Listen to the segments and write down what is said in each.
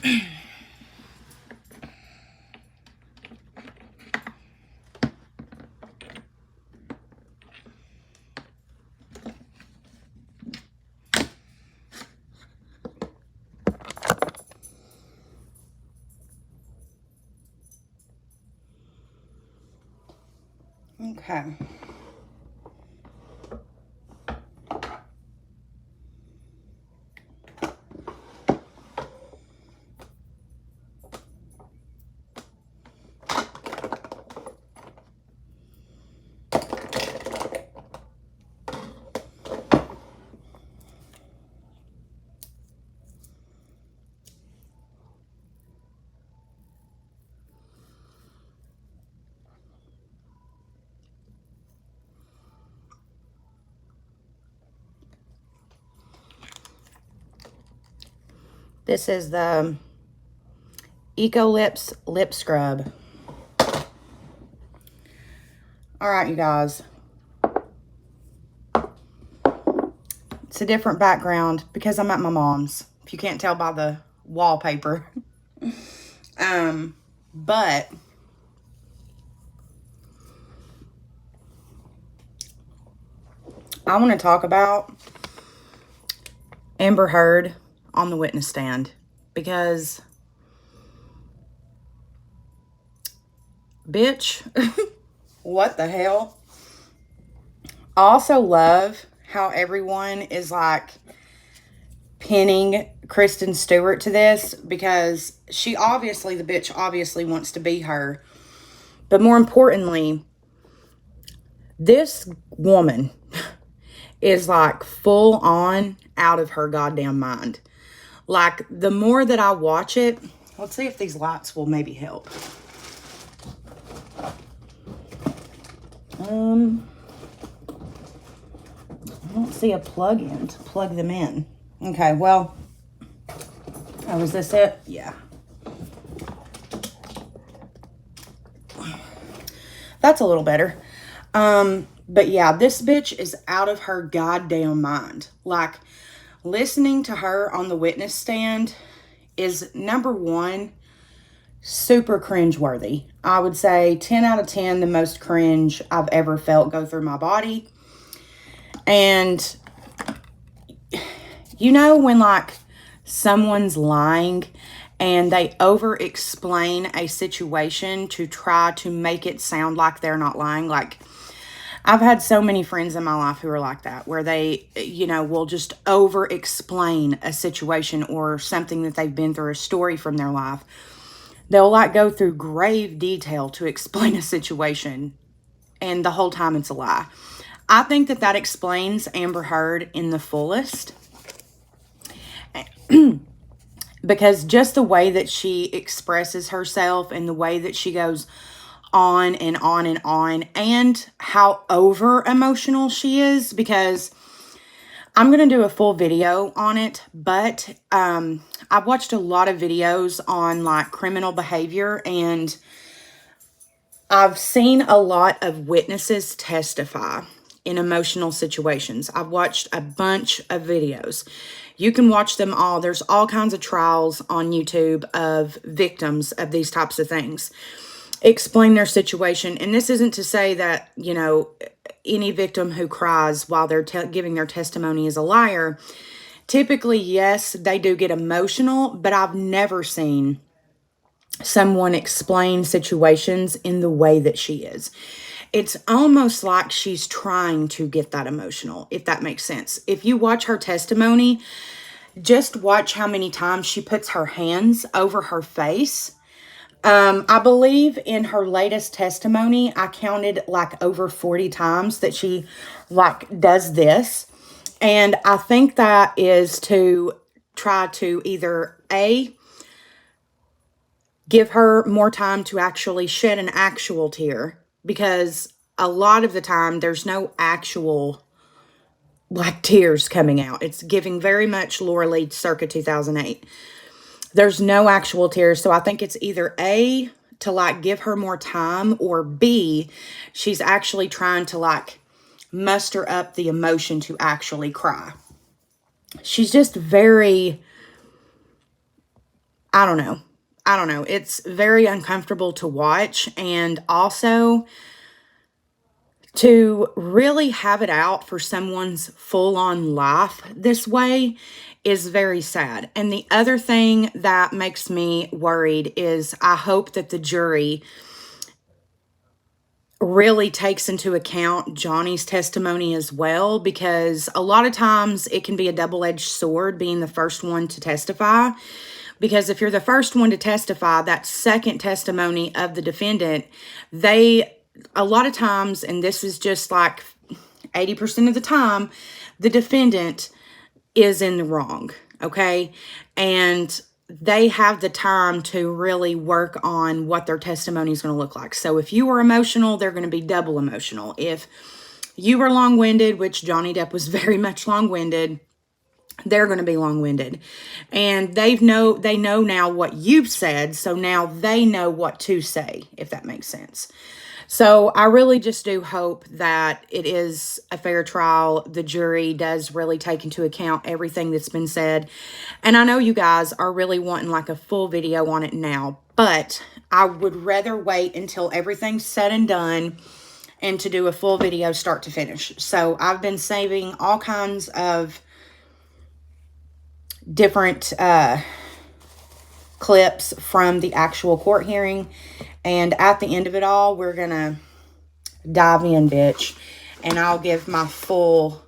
Okay. This is the Eco Lips Lip Scrub. All right, you guys. It's a different background because I'm at my mom's. If you can't tell by the wallpaper. But I want to talk about Amber Heard on the witness stand, because bitch, what the hell? I also love how everyone is like pinning Kristen Stewart to this, because she obviously, the bitch obviously wants to be her. But more importantly, this woman is like full on out of her goddamn mind. Like, the more that I watch it, let's see if these lights will maybe help. I don't see a plug-in to plug them in. Okay, well, oh, is this it? Yeah. That's a little better. But yeah, this bitch is out of her goddamn mind. Like, listening to her on the witness stand is, number one, super cringeworthy. I would say 10 out of 10, the most cringe I've ever felt go through my body. And you know when like someone's lying and they over explain a situation to try to make it sound like they're not lying? Like, I've had so many friends in my life who are like that, where they, you know, will just over explain a situation or something that they've been through, a story from their life. They'll like go through grave detail to explain a situation, and the whole time it's a lie. I think that that explains Amber Heard in the fullest. Because just the way that she expresses herself and the way that she goes on and on and on, and how over emotional she is, because I'm going to do a full video on it, but I've watched a lot of videos on like criminal behavior, and I've seen a lot of witnesses testify in emotional situations. I've watched a bunch of videos. You can watch them all. There's all kinds of trials on YouTube of victims of these types of things explain their situation. And this isn't to say that, you know, any victim who cries while they're giving their testimony is a liar. Typically, yes, they do get emotional, but I've never seen someone explain situations in the way that she is. It's almost like she's trying to get that emotional, if that makes sense. If you watch her testimony, just watch how many times she puts her hands over her face. I believe in her latest testimony, I counted like over 40 times that she like does this. And I think that is to try to either A, give her more time to actually shed an actual tear, because a lot of the time there's no actual like tears coming out. It's giving very much Laura Lee circa 2008. There's no actual tears. So I think it's either A, to like give her more time, or B, she's actually trying to like muster up the emotion to actually cry. She's just very, I don't know. I don't know. It's very uncomfortable to watch, and also to really have it out for someone's full-on life this way is very sad. And the other thing that makes me worried is I hope that the jury really takes into account Johnny's testimony as well, because a lot of times it can be a double-edged sword being the first one to testify. Because if you're the first one to testify, that second testimony of the defendant, a lot of times, and this is just like 80% of the time, the defendant is in the wrong, okay? And they have the time to really work on what their testimony is going to look like. So if you were emotional, they're going to be double emotional. If you were long-winded, which Johnny Depp was very much long-winded, they're going to be long-winded. And they know now what you've said, so now they know what to say, if that makes sense. So I really just do hope that it is a fair trial. The jury does really take into account everything that's been said. And I know you guys are really wanting like a full video on it now, but I would rather wait until everything's said and done and to do a full video start to finish. So I've been saving all kinds of different clips from the actual court hearing, and at the end of it all, we're gonna dive in, bitch, and I'll give my full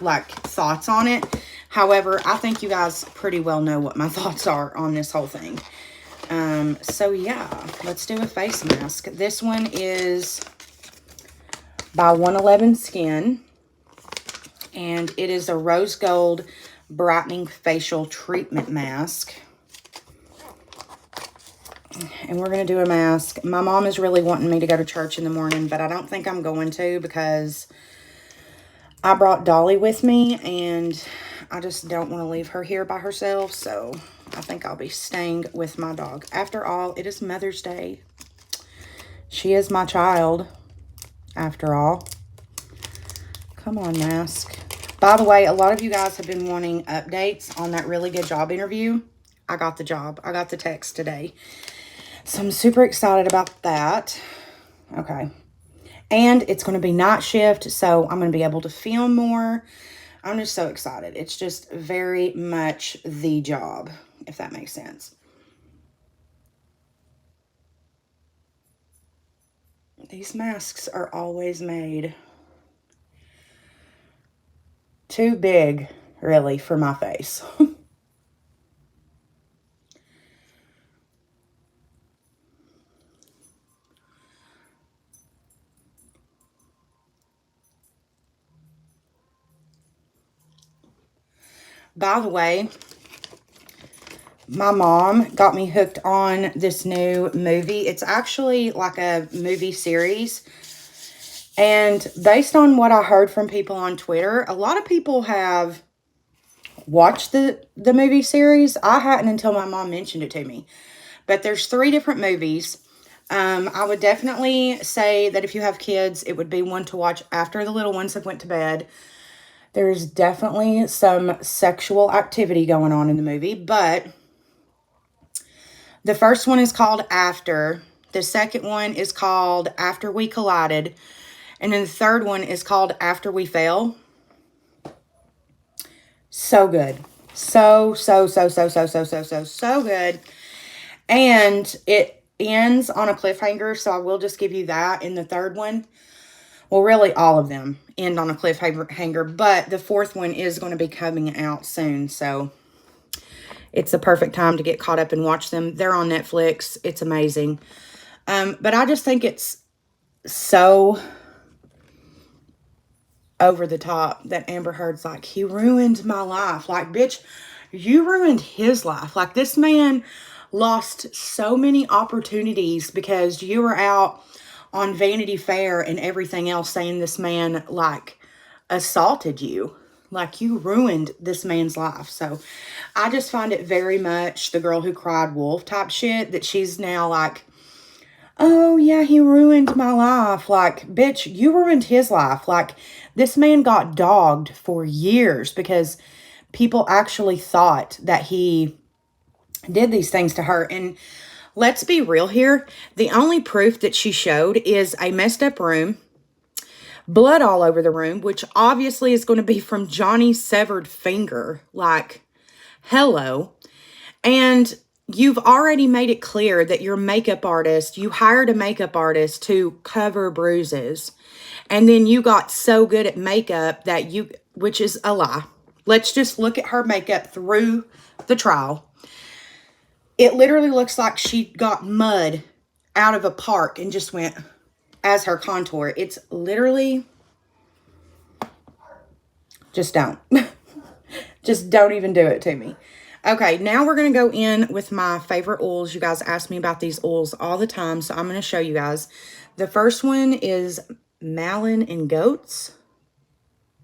like thoughts on it. However, I think you guys pretty well know what my thoughts are on this whole thing. So yeah, let's do a face mask. This one is by 111 Skin, and it is a rose gold brightening facial treatment mask. And we're going to do a mask. My mom is really wanting me to go to church in the morning, but I don't think I'm going to because I brought Dolly with me and I just don't want to leave her here by herself. So I think I'll be staying with my dog. After all, it is Mother's Day. She is my child, after all. Come on, mask. By the way, a lot of you guys have been wanting updates on that really good job interview. I got the job. I got the text today. So I'm super excited about that. Okay. And it's going to be night shift, so I'm going to be able to film more. I'm just so excited. It's just very much the job, if that makes sense. These masks are always made too big, really, for my face. By the way, my mom got me hooked on this new movie. It's actually like a movie series. And based on what I heard from people on Twitter, a lot of people have watched the movie series. I hadn't until my mom mentioned it to me. But there's 3 different movies. I would definitely say that if you have kids, it would be one to watch after the little ones have went to bed. There's definitely some sexual activity going on in the movie, but the first one is called After. The second one is called After We Collided. And then the third one is called After We Fell. So good. So good. And it ends on a cliffhanger, so I will just give you that. In the third one, well, really all of them end on a cliffhanger, but the fourth one is going to be coming out soon, so it's a perfect time to get caught up and watch them. They're on Netflix. It's amazing. But I just think it's so over the top that Amber Heard's like, he ruined my life. Like, bitch, you ruined his life. Like, this man lost so many opportunities because you were out on Vanity Fair and everything else saying this man, like, assaulted you. Like, you ruined this man's life. So, I just find it very much the girl who cried wolf type shit, that she's now like, oh, yeah, he ruined my life. Like, bitch, you ruined his life. Like, this man got dogged for years because people actually thought that he did these things to her. And let's be real here. The only proof that she showed is a messed up room, blood all over the room, which obviously is going to be from Johnny's severed finger. Like, hello. And you've already made it clear that your makeup artist, you hired a makeup artist to cover bruises. And then you got so good at makeup that you, which is a lie. Let's just look at her makeup through the trial. It literally looks like she got mud out of a park and just went as her contour. It's literally, just don't. Just don't even do it to me. Okay, now we're going to go in with my favorite oils. You guys ask me about these oils all the time, so I'm going to show you guys. The first one is Malin and Goats.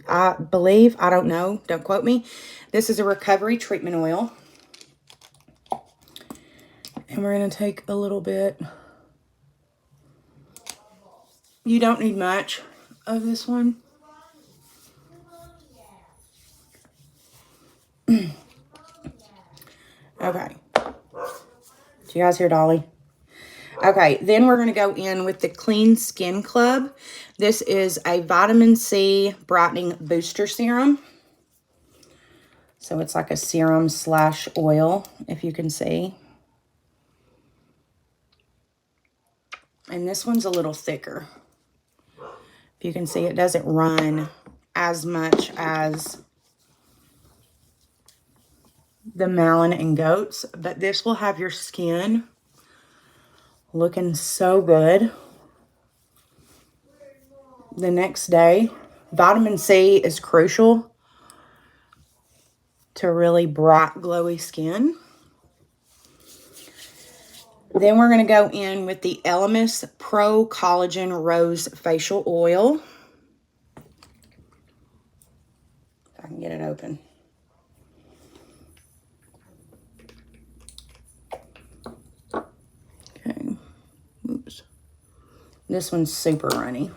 I believe, I don't know, don't quote me. This is a recovery treatment oil. And we're going to take a little bit. You don't need much of this one. Okay. Do you guys hear Dolly? Okay, then we're going to go in with the Clean Skin Club. This is a vitamin C brightening booster serum. So it's like a serum slash oil, if you can see. And this one's a little thicker. If you can see, it doesn't run as much as the Malin and Goats, but this will have your skin looking so good the next day. Vitamin C is crucial to really bright, glowy skin. Then we're going to go in with the Elemis Pro Collagen Rose Facial Oil. If I can get it open. Okay. Oops. This one's super runny.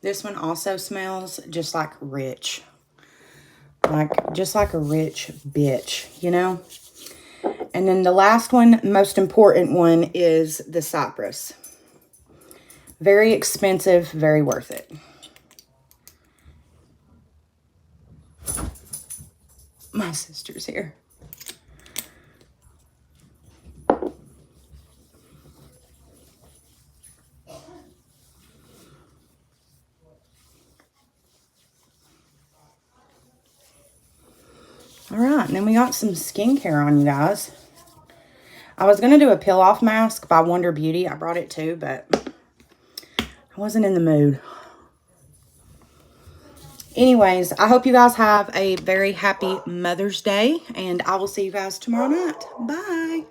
This one also smells just like rich. Just like a rich bitch, you know? And then the last one, most important one, is the Cypress. Very expensive, very worth it. My sister's here. All right, and then we got some skincare on, you guys. I was going to do a peel-off mask by Wonder Beauty. I brought it too, but I wasn't in the mood. Anyways, I hope you guys have a very happy Mother's Day, and I will see you guys tomorrow night. Bye.